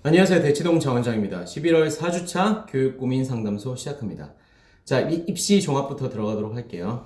안녕하세요. 대치동 정원장입니다. 11월 4주차 교육고민상담소 시작합니다. 자, 입시 종합부터 들어가도록 할게요.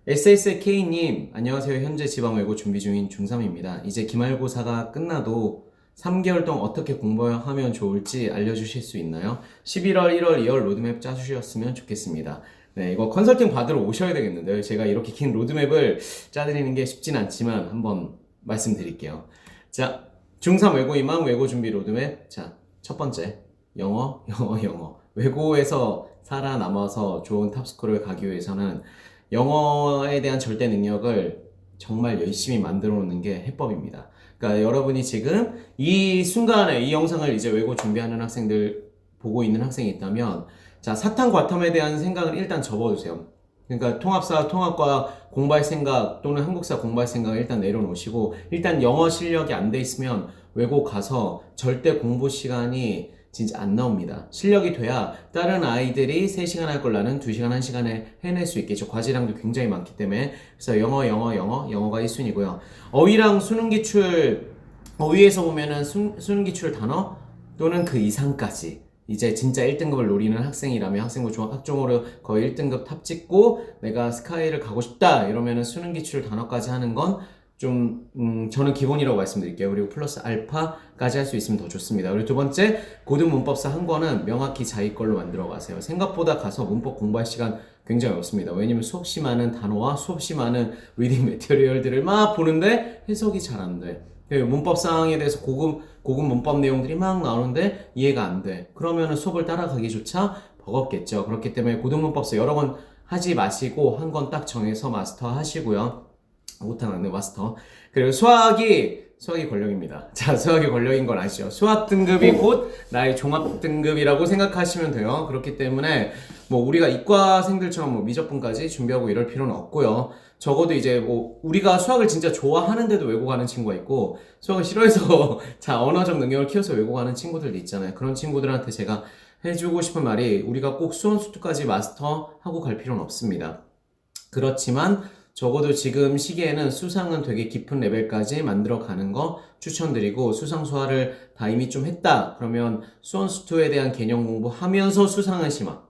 SSK님, 안녕하세요. 현재 지방외고 준비 중인 중3입니다. 이제 기말고사가 끝나도 3개월 동안 어떻게 공부하면 좋을지 알려주실 수 있나요? 11월, 1월, 2월 로드맵 짜주셨으면 좋겠습니다. 네, 이거 컨설팅 받으러 오셔야 되겠는데요. 제가 이렇게 긴 로드맵을 짜드리는 게 쉽진 않지만 한번 말씀드릴게요. 자, 중3 외고희망 외고 준비 로드맵. 자, 첫 번째. 영어, 영어, 영어. 외고에서 살아남아서 좋은 탑스쿨을 가기 위해서는 영어에 대한 절대 능력을 정말 열심히 만들어 놓는 게 해법입니다. 그러니까 여러분이 지금 이 순간에 이 영상을 이제 외고 준비하는 학생들 보고 있는 학생이 있다면, 자, 사탐, 과탐에 대한 생각을 일단 접어두세요. 그러니까 통합사, 통합과 공부할 생각 또는 한국사 공부할 생각을 일단 내려놓으시고, 일단 영어 실력이 안 돼 있으면 외고 가서 절대 공부 시간이 진짜 안 나옵니다. 실력이 돼야 다른 아이들이 3시간 할 걸 나는 2시간, 1시간에 해낼 수 있겠죠. 과제량도 굉장히 많기 때문에. 그래서 영어가 1순위고요. 어휘랑 수능 기출, 어휘에서 보면은 수능 기출 단어 또는 그 이상까지 이제 진짜 1등급을 노리는 학생이라면 학생부 종합학종으로 거의 1등급 탑 찍고 내가 스카이를 가고 싶다 이러면은 수능 기출 단어까지 하는 건 좀 저는 기본이라고 말씀드릴게요. 그리고 플러스 알파까지 할 수 있으면 더 좋습니다. 그리고 두 번째, 고등 문법사 한 권은 명확히 자기 걸로 만들어 가세요. 생각보다 가서 문법 공부할 시간 굉장히 없습니다. 왜냐면 수없이 많은 단어와 수없이 많은 리딩 매테리얼들을 막 보는데 해석이 잘 안 돼. 문법상에 대해서 고급 문법 내용들이 막 나오는데 이해가 안 돼. 그러면은 수업을 따라가기조차 버겁겠죠. 그렇기 때문에 고등문법서 여러 권 하지 마시고 한 권 딱 정해서 마스터 하시고요. 못하는 마스터. 그리고 수학이 권력입니다. 자, 수학이 권력인 건 아시죠? 수학 등급이 곧 나의 종합 등급이라고 생각하시면 돼요. 그렇기 때문에 뭐 우리가 이과생들처럼 뭐 미적분까지 준비하고 이럴 필요는 없고요. 적어도 이제 뭐 우리가 수학을 진짜 좋아하는데도 외고 가는 친구가 있고, 수학을 싫어해서 자, 언어적 능력을 키워서 외고 가는 친구들도 있잖아요. 그런 친구들한테 제가 해주고 싶은 말이, 우리가 꼭 수원수투까지 마스터하고 갈 필요는 없습니다. 그렇지만 적어도 지금 시기에는 수상은 되게 깊은 레벨까지 만들어 가는 거 추천드리고, 수상 수화를 다 이미 좀 했다 그러면 수원수투에 대한 개념 공부하면서 수상은 심화.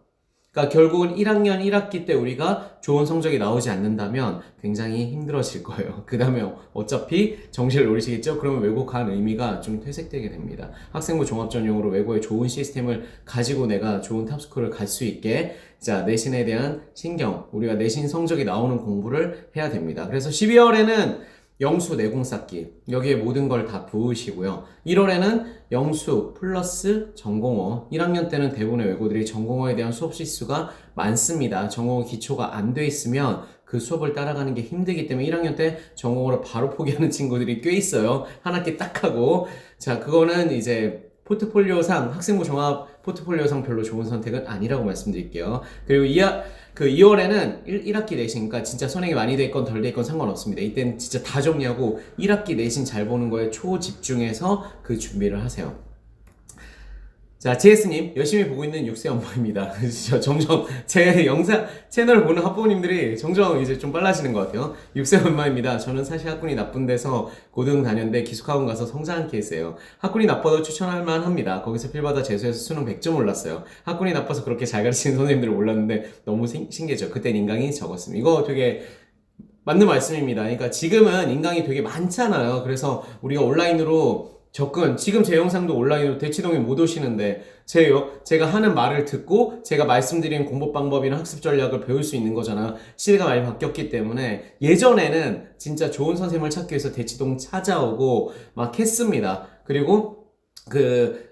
그러니까 결국은 1학년 1학기 때 우리가 좋은 성적이 나오지 않는다면 굉장히 힘들어질 거예요. 그 다음에 어차피 정시를 노리시겠죠? 그러면 외고 간 의미가 좀 퇴색되게 됩니다. 학생부 종합전형으로 외고에 좋은 시스템을 가지고 내가 좋은 탑스쿨을 갈 수 있게, 자, 내신에 대한 신경, 우리가 내신 성적이 나오는 공부를 해야 됩니다. 그래서 12월에는 영수 내공 쌓기, 여기에 모든 걸 다 부으시고요. 1월에는 영수 플러스 전공어. 1학년 때는 대부분의 외고들이 전공어에 대한 수업 실수가 많습니다. 전공어 기초가 안 돼 있으면 그 수업을 따라가는 게 힘들기 때문에 1학년 때 전공어를 바로 포기하는 친구들이 꽤 있어요. 한 학기 딱 하고. 자, 그거는 이제 포트폴리오상, 학생부 종합 포트폴리오상 별로 좋은 선택은 아니라고 말씀드릴게요. 그리고 2월에는 1학기 내신, 그러니까 진짜 선행이 많이 돼 있건 덜 돼 있건 상관없습니다. 이때는 진짜 다 정리하고 1학기 내신 잘 보는 거에 초집중해서 그 준비를 하세요. 자, 제이스님, 열심히 보고 있는 6세 엄마입니다. 점점 제 영상, 채널을 보는 학부모님들이 점점 이제 좀 빨라지는 것 같아요. 6세 엄마입니다. 저는 사실 학군이 나쁜 데서 고등 다녔는데 기숙학원 가서 성장한 케이스예요. 학군이 나빠도 추천할 만합니다. 거기서 필받아 재수해서 수능 100점 올랐어요. 학군이 나빠서 그렇게 잘 가르치는 선생님들을 몰랐는데 너무 신기했죠. 그땐 인강이 적었습니다. 이거 되게 맞는 말씀입니다. 그러니까 지금은 인강이 되게 많잖아요. 그래서 우리가 온라인으로 지금 제 영상도 온라인으로 대치동에 못 오시는데 제가 하는 말을 듣고 제가 말씀드린 공부 방법이나 학습 전략을 배울 수 있는 거잖아요. 시대가 많이 바뀌었기 때문에 예전에는 진짜 좋은 선생님을 찾기 위해서 대치동 찾아오고 막 했습니다. 그리고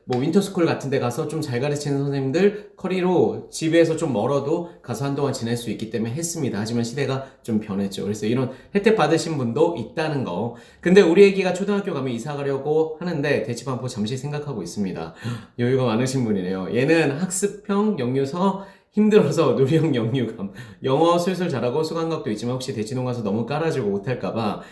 뭐 윈터스쿨 같은 데 가서 좀 잘 가르치는 선생님들 커리로 집에서 좀 멀어도 가서 한동안 지낼 수 있기 때문에 했습니다. 하지만 시대가 좀 변했죠. 그래서 이런 혜택 받으신 분도 있다는 거. 근데 우리 애기가 초등학교 가면 이사 가려고 하는데 대치반포 잠시 생각하고 있습니다. 여유가 많으신 분이네요. 얘는 학습형 역류서 힘들어서 누리형 역류감. 영어 슬슬 잘하고 수강각도 있지만 혹시 대치동 가서 너무 깔아주고 못할까봐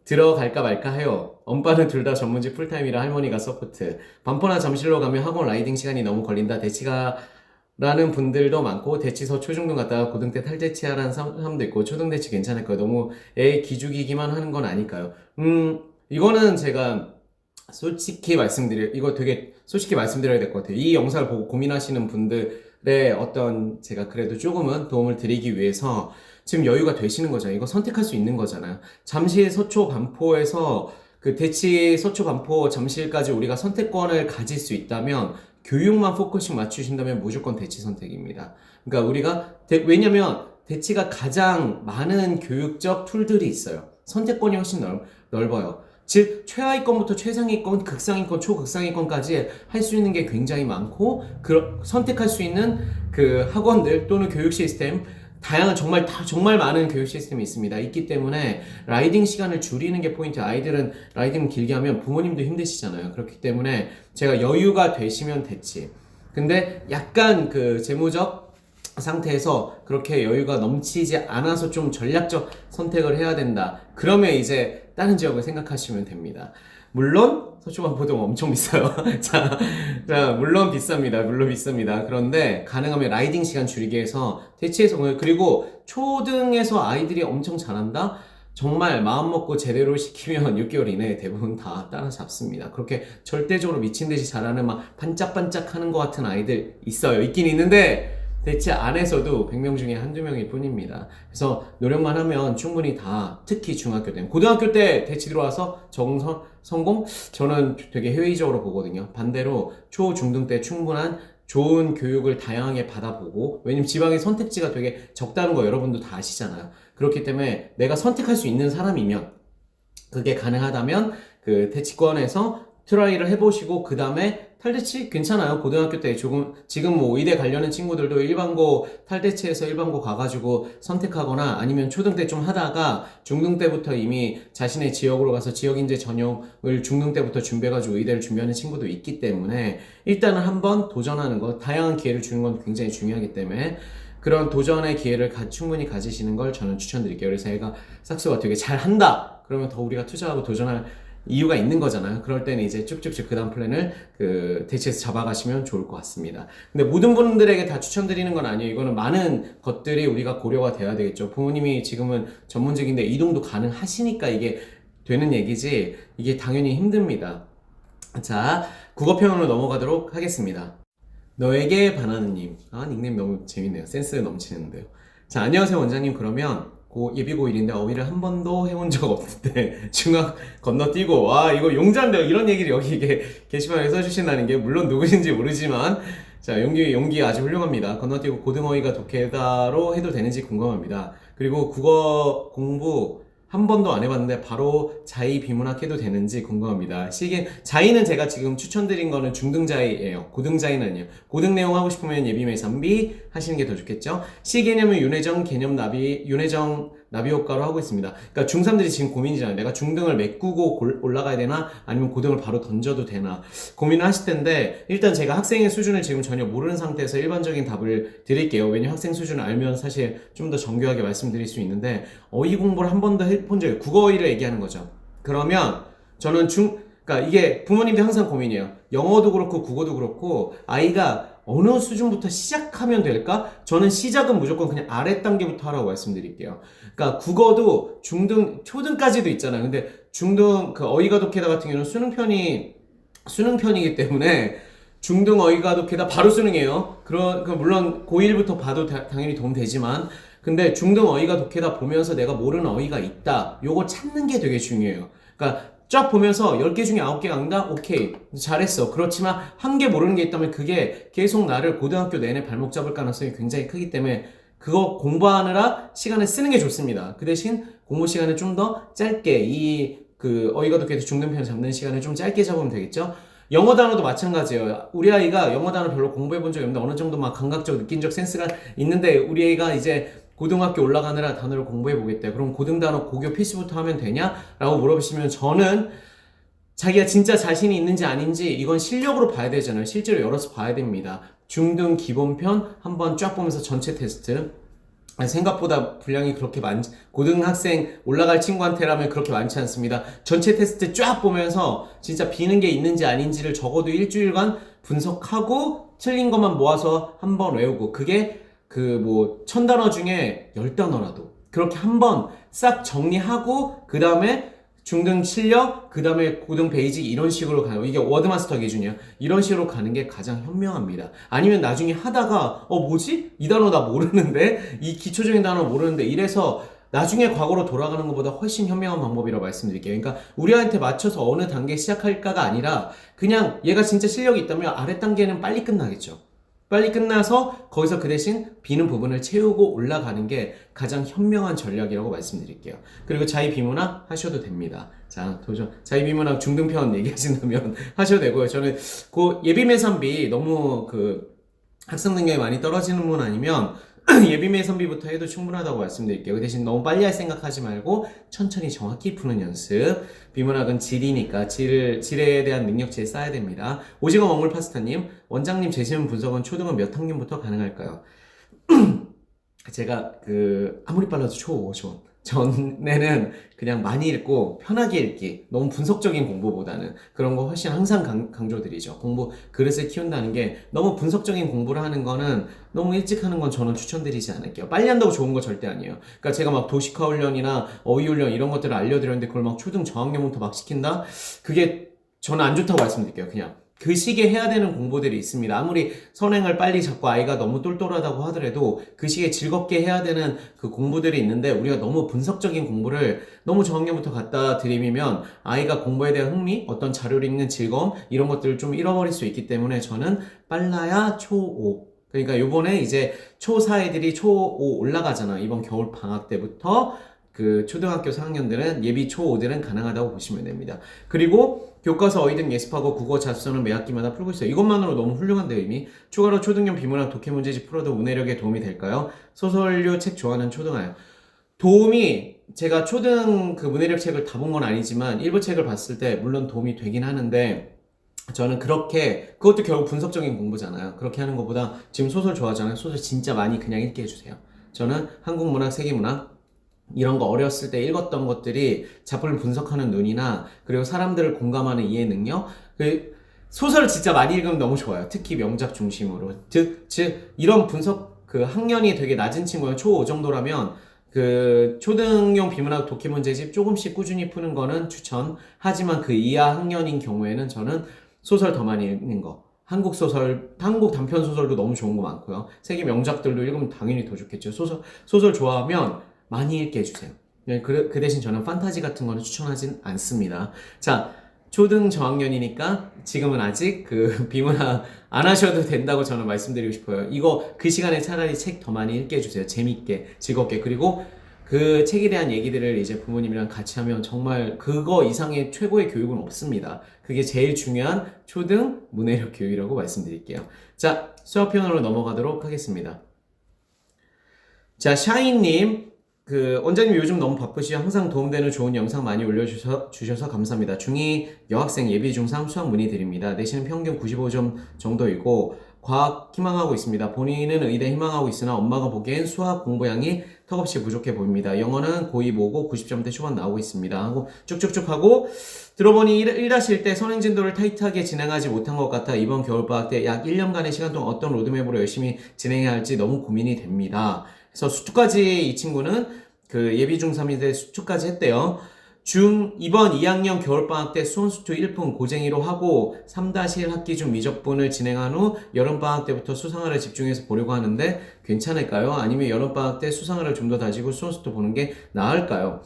들어갈까 말까 해요. 엄빠는 둘 다 전문직 풀타임이라 할머니가 서포트. 반포나 잠실로 가면 학원 라이딩 시간이 너무 걸린다. 대치가라는 분들도 많고, 대치서 초중등 갔다가 고등 때 탈대치하라는 사람도 있고, 초등 대치 괜찮을까요? 너무 애 기죽이기만 하는 건 아닐까요? 이거는 제가 이거 되게 솔직히 말씀드려야 될 것 같아요. 이 영상을 보고 고민하시는 분들의 어떤 제가 그래도 조금은 도움을 드리기 위해서 지금 여유가 되시는 거잖아요. 이거 선택할 수 있는 거잖아요. 잠실 서초 반포에서 그 대치 서초 반포 잠실까지 우리가 선택권을 가질 수 있다면 교육만 포커싱 맞추신다면 무조건 대치 선택입니다. 그러니까 우리가 왜냐면 대치가 가장 많은 교육적 툴들이 있어요. 선택권이 훨씬 넓어요. 즉 최하위권부터 최상위권, 극상위권, 초극상위권까지 할 수 있는 게 굉장히 많고 선택할 수 있는 그 학원들 또는 교육 시스템 다양한 정말 많은 교육 시스템이 있기 때문에 라이딩 시간을 줄이는 게 포인트. 아이들은 라이딩 길게 하면 부모님도 힘드시잖아요. 그렇기 때문에 제가 여유가 되시면 됐지. 근데 약간 그 재무적 상태에서 그렇게 여유가 넘치지 않아서 좀 전략적 선택을 해야 된다. 그러면 이제 다른 지역을 생각하시면 됩니다. 물론 서초반포동 엄청 비싸요. 자, 물론 비쌉니다. 그런데 가능하면 라이딩 시간 줄이기 위해서 대치해서 그리고 초등에서 아이들이 엄청 잘한다. 정말 마음 먹고 제대로 시키면 6개월 이내에 대부분 다 따라잡습니다. 그렇게 절대적으로 미친 듯이 잘하는 막 반짝반짝 하는 것 같은 아이들 있긴 있는데 대치 안에서도 100명 중에 한두 명일 뿐입니다. 그래서 노력만 하면 충분히 다, 특히 중학교 때, 고등학교 때 대치 들어와서 성공? 저는 되게 회의적으로 보거든요. 반대로 초, 중등 때 충분한 좋은 교육을 다양하게 받아보고, 왜냐면 지방의 선택지가 되게 적다는 거 여러분도 다 아시잖아요. 그렇기 때문에 내가 선택할 수 있는 사람이면, 그게 가능하다면 그 대치권에서 트라이를 해보시고 그 다음에 탈대치 괜찮아요. 고등학교 때 지금 뭐 의대 가려는 친구들도 일반고 탈대치에서 일반고 가가지고 선택하거나 아니면 초등 때 좀 하다가 중등 때부터 이미 자신의 지역으로 가서 지역인재 전형을 중등 때부터 준비해가지고 의대를 준비하는 친구도 있기 때문에 일단은 한번 도전하는 거, 다양한 기회를 주는 건 굉장히 중요하기 때문에 그런 도전의 기회를 충분히 가지시는 걸 저는 추천드릴게요. 그래서 애가 싹수가 되게 잘한다! 그러면 더 우리가 투자하고 도전할 이유가 있는 거잖아요. 그럴 때는 이제 쭉쭉쭉 그 다음 플랜을 대치해서 잡아가시면 좋을 것 같습니다. 근데 모든 분들에게 다 추천드리는 건 아니에요. 이거는 많은 것들이 우리가 고려가 돼야 되겠죠. 부모님이 지금은 전문직인데 이동도 가능하시니까 이게 되는 얘기지, 이게 당연히 힘듭니다. 자, 국어편으로 넘어가도록 하겠습니다. 너에게 반하는 님. 닉네임 너무 재밌네요. 센스 넘치는데요. 자, 안녕하세요 원장님. 그러면 예비고1인데 어휘를 한 번도 해온 적 없는데 중학 건너뛰고 이거 용자인데요. 이런 얘기를 여기 이게 게시판에 써주신다는 게 물론 누구신지 모르지만 자, 용기 아주 훌륭합니다. 건너뛰고 고등어휘가 독해다로 해도 되는지 궁금합니다. 그리고 국어 공부 한 번도 안 해봤는데 바로 자의 비문학 해도 되는지 궁금합니다. 자의는 제가 지금 추천드린 거는 중등자의예요. 고등자의는 아니에요. 고등 내용 하고 싶으면 예비매 3비 하시는 게 더 좋겠죠. 시개념은 윤회정 나비 효과로 하고 있습니다. 그러니까 중3들이 지금 고민이잖아요. 내가 중등을 메꾸고 올라가야 되나 아니면 고등을 바로 던져도 되나 고민을 하실 텐데, 일단 제가 학생의 수준을 지금 전혀 모르는 상태에서 일반적인 답을 드릴게요. 왜냐면 학생 수준을 알면 사실 좀 더 정교하게 말씀드릴 수 있는데, 어휘 공부를 한 번도 해본 적이, 국어어휘를 얘기하는 거죠. 그러면 저는 그러니까 이게 부모님들 항상 고민이에요. 영어도 그렇고 국어도 그렇고 아이가 어느 수준부터 시작하면 될까? 저는 시작은 무조건 그냥 아래 단계부터 하라고 말씀드릴게요. 그러니까 국어도 중등, 초등까지도 있잖아요. 근데 중등 그 어휘가 독해다 같은 경우는 수능편이기 때문에 중등 어휘가 독해다 바로 수능이에요. 물론 고1부터 봐도 당연히 도움 되지만, 근데 중등 어휘가 독해다 보면서 내가 모르는 어휘가 있다. 요거 찾는 게 되게 중요해요. 그러니까 쫙 보면서 10개 중에 9개가 안다? 오케이. 잘했어. 그렇지만 한 개 모르는 게 있다면 그게 계속 나를 고등학교 내내 발목 잡을 가능성이 굉장히 크기 때문에 그거 공부하느라 시간을 쓰는 게 좋습니다. 그 대신 공부 시간을 좀 더 짧게, 어휘가 독해서 중등편 잡는 시간을 좀 짧게 잡으면 되겠죠? 영어 단어도 마찬가지예요. 우리 아이가 영어 단어 별로 공부해 본 적이 없는데 어느 정도 막 감각적, 느낀적 센스가 있는데 우리 아이가 이제 고등학교 올라가느라 단어를 공부해 보겠대. 그럼 고등 단어 고교 필수부터 하면 되냐? 라고 물어보시면 저는 자기가 진짜 자신이 있는지 아닌지 이건 실력으로 봐야 되잖아요. 실제로 열어서 봐야 됩니다. 중등 기본편 한번 쫙 보면서 전체 테스트. 생각보다 분량이 그렇게 고등학생 올라갈 친구한테라면 그렇게 많지 않습니다. 전체 테스트 쫙 보면서 진짜 비는 게 있는지 아닌지를 적어도 일주일간 분석하고 틀린 것만 모아서 한번 외우고, 그게 1000단어 중에 10단어라도 그렇게 한번 싹 정리하고 그 다음에 중등 실력, 그 다음에 고등 베이직 이런 식으로 가요. 이게 워드마스터 기준이야. 이런 식으로 가는 게 가장 현명합니다. 아니면 나중에 하다가 뭐지? 이 단어 나 모르는데? 이 기초적인 단어 모르는데? 이래서 나중에 과거로 돌아가는 것보다 훨씬 현명한 방법이라고 말씀드릴게요. 그러니까 우리한테 맞춰서 어느 단계 시작할까가 아니라 그냥 얘가 진짜 실력이 있다면 아래 단계는 빨리 끝나겠죠. 빨리 끝나서 거기서 그 대신 비는 부분을 채우고 올라가는 게 가장 현명한 전략이라고 말씀드릴게요. 그리고 자의 비문학 하셔도 됩니다. 자, 도전. 자의 비문학 중등편 얘기하신다면 하셔도 되고요. 저는 그 예비 매산비 너무 학습 능력이 많이 떨어지는 분 아니면 예비 매선비부터 해도 충분하다고 말씀드릴게요. 그 대신 너무 빨리 할 생각하지 말고 천천히 정확히 푸는 연습. 비문학은 질이니까 질에 대한 능력치에 쌓아야 됩니다. 오징어 먹물 파스타님, 원장님 재시험 분석은 초등은 몇 학년부터 가능할까요? 제가 아무리 빨라도 초5 전에는 그냥 많이 읽고 편하게 읽기, 너무 분석적인 공부보다는 그런 거 훨씬 항상 강조드리죠. 그릇을 키운다는 게 너무 분석적인 공부를 하는 거는 너무 일찍 하는 건 저는 추천드리지 않을게요. 빨리 한다고 좋은 거 절대 아니에요. 그러니까 제가 막 도식화 훈련이나 어휘 훈련 이런 것들을 알려드렸는데 그걸 막 초등 저학년부터 막 시킨다? 그게 저는 안 좋다고 말씀드릴게요. 그냥 그 시기에 해야 되는 공부들이 있습니다. 아무리 선행을 빨리 잡고 아이가 너무 똘똘하다고 하더라도 그 시기에 즐겁게 해야 되는 그 공부들이 있는데 우리가 너무 분석적인 공부를 너무 저학년부터 갖다 들이미면 아이가 공부에 대한 흥미, 어떤 자료를 읽는 즐거움 이런 것들을 좀 잃어버릴 수 있기 때문에 저는 빨라야 초5. 그러니까 요번에 이제 초4 애들이 초5 올라가잖아. 이번 겨울 방학 때부터 초등학교 4학년들은 예비 초5들은 가능하다고 보시면 됩니다. 그리고 교과서 어휘 등 예습하고 국어 자습서는 매 학기마다 풀고 있어요. 이것만으로 너무 훌륭한데요, 이미. 추가로 초등형 비문학 독해 문제집 풀어도 문해력에 도움이 될까요? 소설류 책 좋아하는 초등아요. 도움이 제가 초등 문해력 책을 다 본 건 아니지만 일부 책을 봤을 때 물론 도움이 되긴 하는데 저는 그것도 결국 분석적인 공부잖아요. 그렇게 하는 것보다 지금 소설 좋아하잖아요. 소설 진짜 많이 그냥 읽게 해주세요. 저는 한국문학, 세계문학 이런 거 어렸을 때 읽었던 것들이 작품을 분석하는 눈이나 그리고 사람들을 공감하는 이해 능력 소설을 진짜 많이 읽으면 너무 좋아요. 특히 명작 중심으로 즉 이런 분석 학년이 되게 낮은 친구가 초5 정도라면 초등용 비문학 독해 문제집 조금씩 꾸준히 푸는 거는 추천. 하지만 그 이하 학년인 경우에는 저는 소설 더 많이 읽는 거. 한국 단편 소설도 너무 좋은 거 많고요. 세계 명작들도 읽으면 당연히 더 좋겠죠. 소설 좋아하면 많이 읽게 해주세요. 그 대신 저는 판타지 같은 거는 추천하진 않습니다. 자, 초등 저학년이니까 지금은 아직 비문학 안 하셔도 된다고 저는 말씀드리고 싶어요. 그 시간에 차라리 책 더 많이 읽게 해주세요. 재밌게, 즐겁게. 그리고 그 책에 대한 얘기들을 이제 부모님이랑 같이 하면 정말 그거 이상의 최고의 교육은 없습니다. 그게 제일 중요한 초등 문해력 교육이라고 말씀드릴게요. 자, 수학 표현으로 넘어가도록 하겠습니다. 자, 샤이님. 원장님 요즘 너무 바쁘시죠? 항상 도움되는 좋은 영상 많이 올려주셔서 감사합니다. 중2 여학생 예비 중3 수학 문의드립니다. 내신은 평균 95점 정도이고 과학 희망하고 있습니다. 본인은 의대 희망하고 있으나 엄마가 보기엔 수학 공부량이 턱없이 부족해 보입니다. 영어는 고2 보고 90점대 초반 나오고 있습니다. 하고 쭉쭉쭉 하고 들어보니 1-1 때 선행진도를 타이트하게 진행하지 못한 것 같아 이번 겨울방학 때 약 1년간의 시간 동안 어떤 로드맵으로 열심히 진행해야 할지 너무 고민이 됩니다. 그래서 수투까지 이 친구는 예비 중3인데 수투까지 했대요. 이번 2학년 겨울방학 때 수원수투 1품 고쟁이로 하고 3-1 학기 중 미적분을 진행한 후 여름방학 때부터 수상화를 집중해서 보려고 하는데 괜찮을까요? 아니면 여름방학 때 수상화를 좀 더 다지고 수원수투 보는 게 나을까요?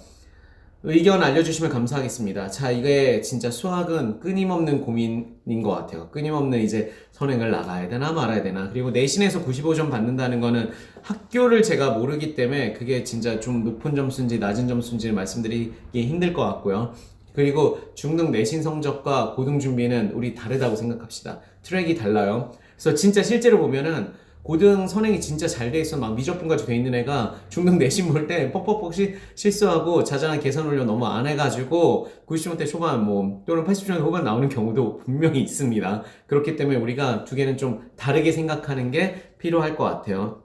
의견 알려주시면 감사하겠습니다. 자, 이게 진짜 수학은 끊임없는 고민인 것 같아요. 끊임없는 이제 선행을 나가야 되나 말아야 되나. 그리고 내신에서 95점 받는다는 거는 학교를 제가 모르기 때문에 그게 진짜 좀 높은 점수인지 낮은 점수인지를 말씀드리기 힘들 것 같고요. 그리고 중등 내신 성적과 고등 준비는 우리 다르다고 생각합시다. 트랙이 달라요. 그래서 진짜 실제로 보면은 고등 선행이 진짜 잘 돼 있어 막 미적분까지 돼 있는 애가 중등 내신 볼 때 뻑뻑뻑 실수하고 자잘한 계산 훈련 너무 안 해가지고 90점대 초반 또는 80점대 후반 나오는 경우도 분명히 있습니다. 그렇기 때문에 우리가 두 개는 좀 다르게 생각하는 게 필요할 것 같아요.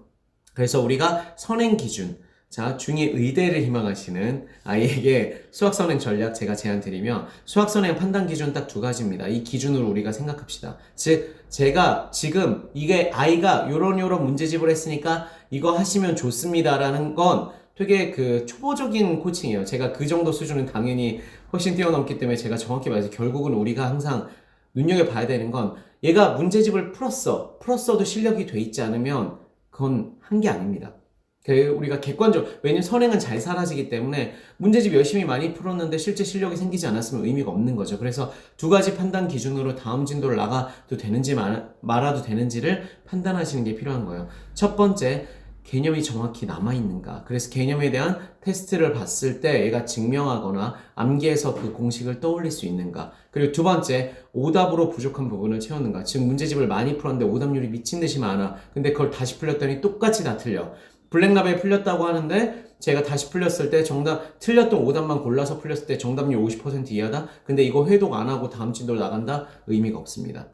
그래서 우리가 선행 기준, 자, 중2 의대를 희망하시는 아이에게 수학선행 전략 제가 제안드리면 수학선행 판단 기준 딱 2가지입니다. 이 기준으로 우리가 생각합시다. 즉, 제가 지금 이게 아이가 요런 문제집을 했으니까 이거 하시면 좋습니다라는 건 되게 그 초보적인 코칭이에요. 제가 그 정도 수준은 당연히 훨씬 뛰어넘기 때문에 제가 정확히 말해서 결국은 우리가 항상 눈여겨봐야 되는 건 얘가 문제집을 풀었어도 실력이 돼 있지 않으면 그건 한 게 아닙니다. 우리가 왜냐면 선행은 잘 사라지기 때문에 문제집 열심히 많이 풀었는데 실제 실력이 생기지 않았으면 의미가 없는 거죠. 그래서 두 가지 판단 기준으로 다음 진도를 나가도 되는지 말아도 되는지를 판단하시는 게 필요한 거예요. 첫 번째, 개념이 정확히 남아있는가. 그래서 개념에 대한 테스트를 봤을 때 얘가 증명하거나 암기해서 그 공식을 떠올릴 수 있는가. 그리고 두 번째, 오답으로 부족한 부분을 채웠는가. 즉 문제집을 많이 풀었는데 오답률이 미친 듯이 많아. 근데 그걸 다시 풀렸더니 똑같이 다 틀려. 블랙라벨 풀렸다고 하는데 제가 다시 풀렸을 때 틀렸던 오답만 골라서 풀렸을 때 정답률 50% 이하다? 근데 이거 회독 안 하고 다음 진도로 나간다? 의미가 없습니다.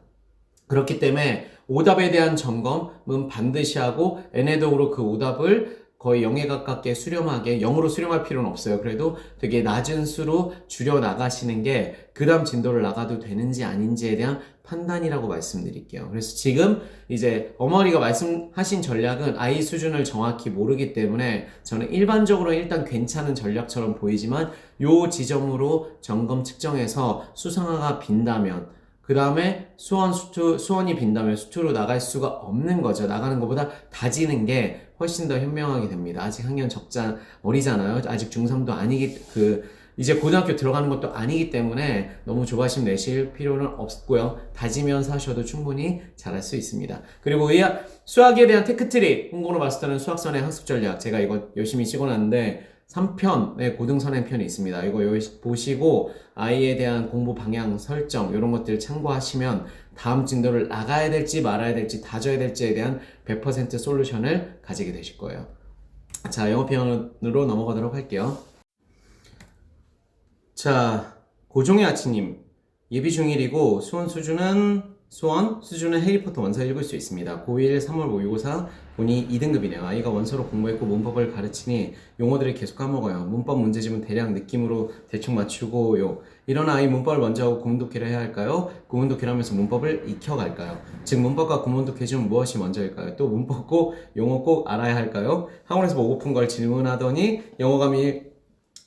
그렇기 때문에 오답에 대한 점검은 반드시 하고 N회독으로 그 오답을 거의 0에 가깝게 수렴하게, 0으로 수렴할 필요는 없어요. 그래도 되게 낮은 수로 줄여 나가시는 게 그 다음 진도를 나가도 되는지 아닌지에 대한 판단이라고 말씀드릴게요. 그래서 지금 이제 어머니가 말씀하신 전략은 아이 수준을 정확히 모르기 때문에 저는 일반적으로 일단 괜찮은 전략처럼 보이지만 요 지점으로 점검 측정해서 수상화가 빈다면 그 다음에 수원이 빈다면 수투로 나갈 수가 없는 거죠. 나가는 것보다 다지는 게 훨씬 더 현명하게 됩니다. 아직 학년 어리잖아요. 아직 중3도 이제 고등학교 들어가는 것도 아니기 때문에 너무 조바심 내실 필요는 없고요. 다지면서 하셔도 충분히 잘할 수 있습니다. 그리고 수학에 대한 테크트리 홍보로 마스터는 수학선의 학습 전략 제가 이거 열심히 찍어놨는데 3편의 고등선행편이 있습니다. 이거 보시고 아이에 대한 공부 방향 설정 이런 것들 참고하시면 다음 진도를 나가야 될지 말아야 될지 다져야 될지에 대한 100% 솔루션을 가지게 되실 거예요. 자, 영어편으로 넘어가도록 할게요. 자, 고종의 아치님 예비 중1이고 수원 수준은 해리포터 원서 읽을 수 있습니다. 고1 3월 모의고사 본이 2등급이네요. 아이가 원서로 공부했고 문법을 가르치니 용어들을 계속 까먹어요. 문법 문제집은 대략 느낌으로 대충 맞추고요. 이런 아이 문법을 먼저 하고 구문독해를 해야 할까요? 구문독해를 하면서 문법을 익혀갈까요? 즉 문법과 구문독해 중 무엇이 먼저일까요? 또 문법 꼭 용어 꼭 알아야 할까요? 학원에서 보고픈 걸 질문하더니 영어감이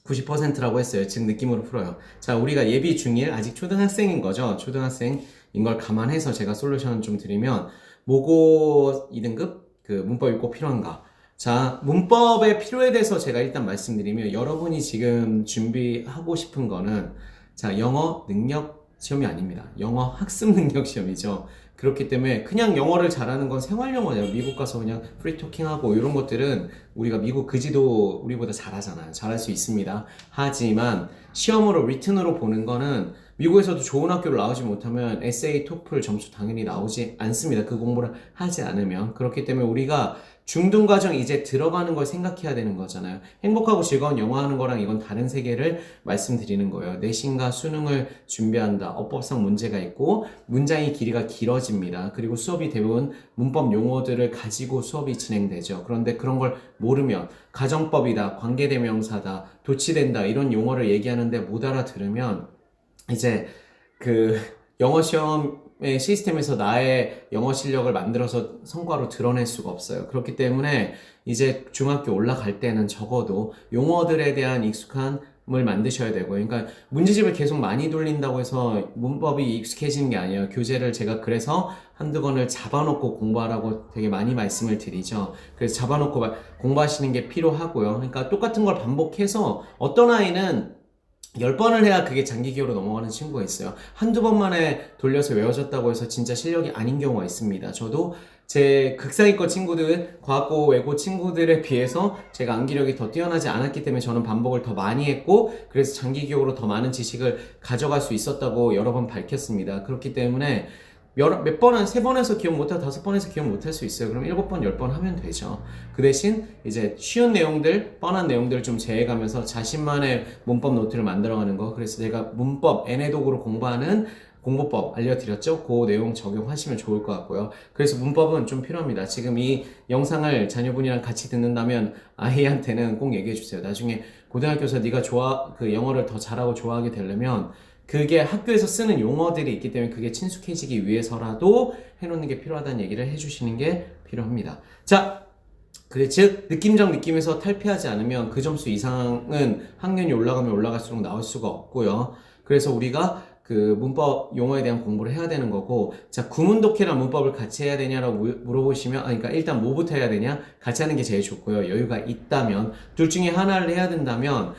90%라고 했어요. 즉 느낌으로 풀어요. 자, 우리가 예비 중1 아직 초등학생인 거죠. 초등학생인 걸 감안해서 제가 솔루션 좀 드리면 모고 2등급 그 문법이 꼭 필요한가? 자, 문법의 필요에 대해서 제가 일단 말씀드리면 여러분이 지금 준비하고 싶은 거는 자, 영어 능력 시험이 아닙니다. 영어 학습 능력 시험이죠. 그렇기 때문에 그냥 영어를 잘하는 건 생활 영어예요. 미국 가서 그냥 프리토킹하고 이런 것들은 우리가 미국 그지도 우리보다 잘하잖아요. 잘할 수 있습니다. 하지만 시험으로 리튼으로 보는 거는 미국에서도 좋은 학교를 나오지 못하면 에세이, 토플 점수 당연히 나오지 않습니다. 그 공부를 하지 않으면. 그렇기 때문에 우리가 중등과정 이제 들어가는 걸 생각해야 되는 거잖아요. 행복하고 즐거운 영어 하는 거랑 이건 다른 세계를 말씀드리는 거예요. 내신과 수능을 준비한다. 어법상 문제가 있고 문장의 길이가 길어집니다. 그리고 수업이 대부분 문법 용어들을 가지고 수업이 진행되죠. 그런데 그런 걸 모르면 가정법이다, 관계대명사다, 도치된다 이런 용어를 얘기하는데 못 알아들으면 이제 영어 시험의 시스템에서 나의 영어 실력을 만들어서 성과로 드러낼 수가 없어요. 그렇기 때문에 이제 중학교 올라갈 때는 적어도 용어들에 대한 익숙함을 만드셔야 되고요. 그러니까 문제집을 계속 많이 돌린다고 해서 문법이 익숙해지는 게 아니에요. 교재를 제가 그래서 한두 권을 잡아놓고 공부하라고 되게 많이 말씀을 드리죠. 그래서 잡아놓고 공부하시는 게 필요하고요. 그러니까 똑같은 걸 반복해서 어떤 아이는 10번을 해야 그게 장기 기호로 넘어가는 친구가 있어요. 한두 번만에 돌려서 외워졌다고 해서 진짜 실력이 아닌 경우가 있습니다. 저도 제 극상위권 친구들, 과학고 외고 친구들에 비해서 제가 암기력이 더 뛰어나지 않았기 때문에 저는 반복을 더 많이 했고 그래서 장기 기호로 더 많은 지식을 가져갈 수 있었다고 여러 번 밝혔습니다. 그렇기 때문에 몇 번은 3번에서 기억 못하고 5번에서 기억 못할 수 있어요. 그럼 7번, 10번 하면 되죠. 그 대신 이제 쉬운 내용들, 뻔한 내용들을 좀 제외가면서 자신만의 문법 노트를 만들어가는 거. 그래서 제가 문법, N회독으로 공부하는 공부법 알려드렸죠? 그 내용 적용하시면 좋을 것 같고요. 그래서 문법은 좀 필요합니다. 지금 이 영상을 자녀분이랑 같이 듣는다면 아이한테는 꼭 얘기해주세요. 나중에 고등학교에서 네가 영어를 더 잘하고 좋아하게 되려면 그게 학교에서 쓰는 용어들이 있기 때문에 그게 친숙해지기 위해서라도 해놓는 게 필요하다는 얘기를 해주시는 게 필요합니다. 자, 그래, 즉 느낌적 느낌에서 탈피하지 않으면 그 점수 이상은 학년이 올라가면 올라갈수록 나올 수가 없고요. 그래서 우리가 그 문법 용어에 대한 공부를 해야 되는 거고, 자, 구문 독해랑 문법을 같이 해야 되냐라고 물어보시면, 그러니까 일단 뭐부터 해야 되냐? 같이 하는 게 제일 좋고요. 여유가 있다면, 둘 중에 하나를 해야 된다면,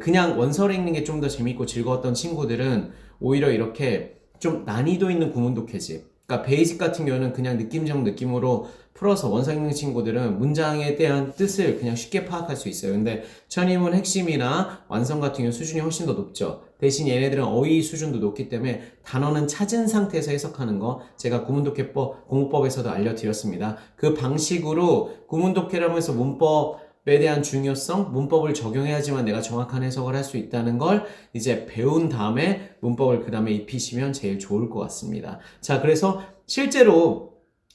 그냥 원서를 읽는 게 좀 더 재밌고 즐거웠던 친구들은 오히려 이렇게 좀 난이도 있는 구문 독해집, 그러니까 베이직 같은 경우는 그냥 느낌적 느낌으로 풀어서 원서 읽는 친구들은 문장에 대한 뜻을 그냥 쉽게 파악할 수 있어요. 근데 천인문 핵심이나 완성 같은 경우 수준이 훨씬 더 높죠. 대신 얘네들은 어휘 수준도 높기 때문에 단어는 찾은 상태에서 해석하는 거 제가 구문독해법 공부법에서도 알려드렸습니다. 그 방식으로 구문독해를 하면서 문법에 대한 중요성, 문법을 적용해야지만 내가 정확한 해석을 할 수 있다는 걸 이제 배운 다음에 문법을 그 다음에 입히시면 제일 좋을 것 같습니다. 자, 그래서 실제로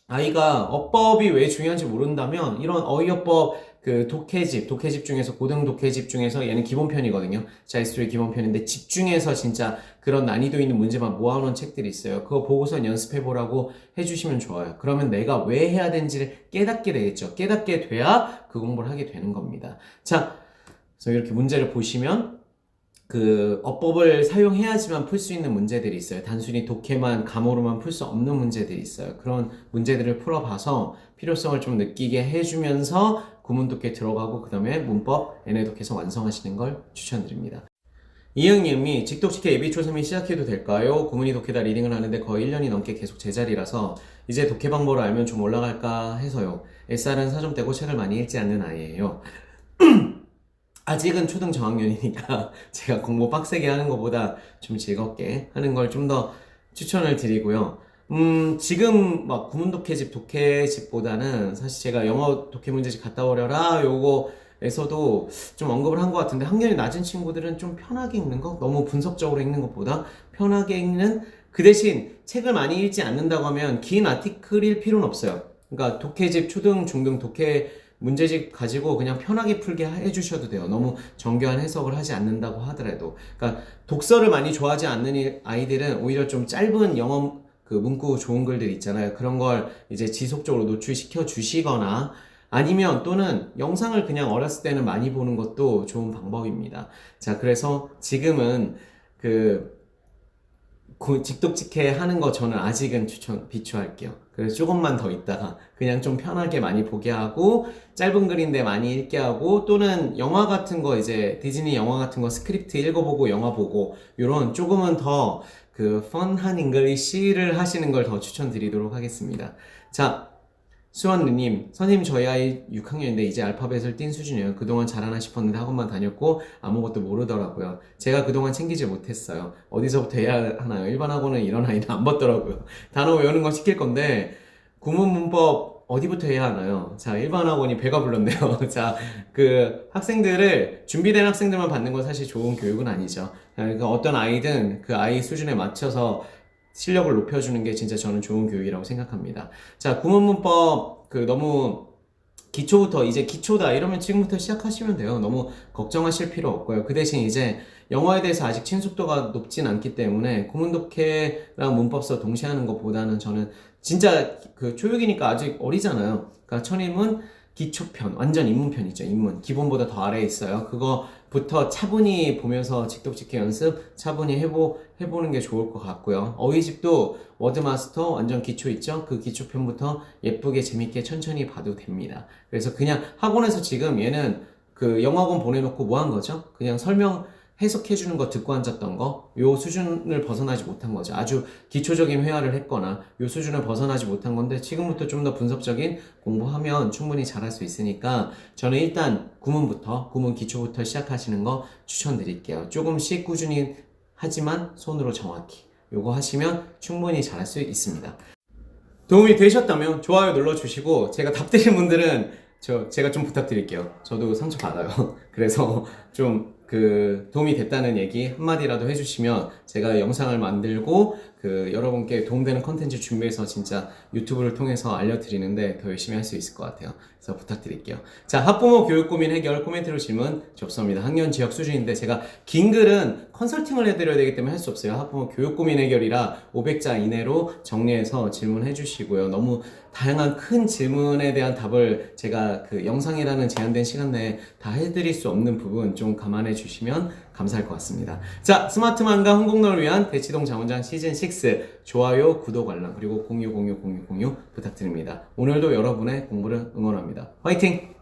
아이가 어법이 왜 중요한지 모른다면 이런 어휘어법 독해집 중에서 고등 독해집 중에서 얘는 기본편이거든요. 자이스토리 기본편인데 집중해서 진짜 그런 난이도 있는 문제만 모아놓은 책들이 있어요. 그거 보고선 연습해보라고 해주시면 좋아요. 그러면 내가 왜 해야 되는지를 깨닫게 되겠죠. 깨닫게 돼야 그 공부를 하게 되는 겁니다. 자, 그래서 이렇게 문제를 보시면 어법을 사용해야지만 풀 수 있는 문제들이 있어요. 단순히 독해만, 감어로만 풀 수 없는 문제들이 있어요. 그런 문제들을 풀어봐서 필요성을 좀 느끼게 해주면서 구문독해 들어가고 그 다음에 문법, NA독해서 완성하시는 걸 추천드립니다. 이응님이 직독직해 예비초3이 시작해도 될까요? 구문이 독해다 리딩을 하는데 거의 1년이 넘게 계속 제자리라서 이제 독해 방법을 알면 좀 올라갈까 해서요. SR은 4점 떼고 책을 많이 읽지 않는 아이예요. 아직은 초등 저학년이니까 제가 공부 빡세게 하는 것보다 좀 즐겁게 하는 걸 좀 더 추천을 드리고요. 지금 막 구문독해집, 독해집보다는 사실 제가 영어 독해 문제집 갖다 버려라 요거에서도 좀 언급을 한 것 같은데 학년이 낮은 친구들은 좀 편하게 읽는 거, 너무 분석적으로 읽는 것보다 편하게 읽는, 그 대신 책을 많이 읽지 않는다고 하면 긴 아티클일 필요는 없어요. 그러니까 독해집, 초등, 중등 독해 문제집 가지고 그냥 편하게 풀게 해주셔도 돼요. 너무 정교한 해석을 하지 않는다고 하더라도. 그러니까 독서를 많이 좋아하지 않는 아이들은 오히려 좀 짧은 영어 문구 좋은 글들 있잖아요. 그런 걸 이제 지속적으로 노출시켜 주시거나 아니면 또는 영상을 그냥 어렸을 때는 많이 보는 것도 좋은 방법입니다. 자, 그래서 지금은 직독직해 하는 거 저는 아직은 비추할게요. 그래서 조금만 더 있다가 그냥 좀 편하게 많이 보게 하고 짧은 글인데 많이 읽게 하고 또는 영화 같은 거 이제 디즈니 영화 같은 거 스크립트 읽어보고 영화 보고 요런 조금은 더 펀한 잉글리시를 하시는 걸 더 추천드리도록 하겠습니다. 자, 수원님, 선생님 저희 아이 6학년인데 이제 알파벳을 띈 수준이에요. 그동안 잘하나 싶었는데 학원만 다녔고 아무것도 모르더라고요. 제가 그동안 챙기지 못했어요. 어디서부터 해야 하나요? 일반 학원은 이런 아이는 안 받더라고요. 단어 외우는 거 시킬 건데 구문 문법 어디부터 해야 하나요? 자, 일반 학원이 배가 불렀네요. 자, 학생들을 준비된 학생들만 받는 건 사실 좋은 교육은 아니죠. 그러니까 어떤 아이든 그 아이 수준에 맞춰서 실력을 높여주는 게 진짜 저는 좋은 교육이라고 생각합니다. 자, 구문문법 너무 기초부터 이제 기초다 이러면 지금부터 시작하시면 돼요. 너무 걱정하실 필요 없고요. 그 대신 이제 영어에 대해서 아직 친숙도가 높진 않기 때문에 구문독해랑 문법서 동시에 하는 것보다는 저는 진짜 초육이니까 아직 어리잖아요. 그러니까 천인문 기초편, 완전 입문편이죠. 입문. 기본보다 더 아래에 있어요. 그거부터 차분히 보면서 직독직해 연습 차분히 해보는 게 좋을 것 같고요. 어휘집도 워드마스터 완전 기초 있죠? 그 기초편부터 예쁘게 재밌게 천천히 봐도 됩니다. 그래서 그냥 학원에서 지금 얘는 영어학원 보내놓고 뭐 한 거죠? 그냥 해석해주는 거 듣고 앉았던 거, 요 수준을 벗어나지 못한 거죠. 아주 기초적인 회화를 했거나 요 수준을 벗어나지 못한 건데 지금부터 좀 더 분석적인 공부하면 충분히 잘할 수 있으니까 저는 일단 구문 기초부터 시작하시는 거 추천드릴게요. 조금씩 꾸준히 하지만 손으로 정확히 요거 하시면 충분히 잘할 수 있습니다. 도움이 되셨다면 좋아요 눌러주시고 제가 답 드린 분들은 제가 좀 부탁드릴게요. 저도 상처받아요. 그래서 좀 도움이 됐다는 얘기 한마디라도 해주시면 제가 영상을 만들고 여러분께 도움되는 컨텐츠 준비해서 진짜 유튜브를 통해서 알려드리는데 더 열심히 할 수 있을 것 같아요. 그래서 부탁드릴게요. 자, 학부모 교육 고민 해결 코멘트로 질문 접수합니다. 학년 지역 수준인데 제가 긴 글은 컨설팅을 해드려야 되기 때문에 할 수 없어요. 학부모 교육 고민 해결이라 500자 이내로 정리해서 질문해 주시고요. 너무 다양한 큰 질문에 대한 답을 제가 영상이라는 제한된 시간 내에 다 해드릴 수 없는 부분 좀 감안해 주시면 감사할 것 같습니다. 자, 스마트만과 홍콩너를 위한 대치동 장원장 시즌6 좋아요, 구독, 알람 그리고 공유 부탁드립니다. 오늘도 여러분의 공부를 응원합니다. 화이팅!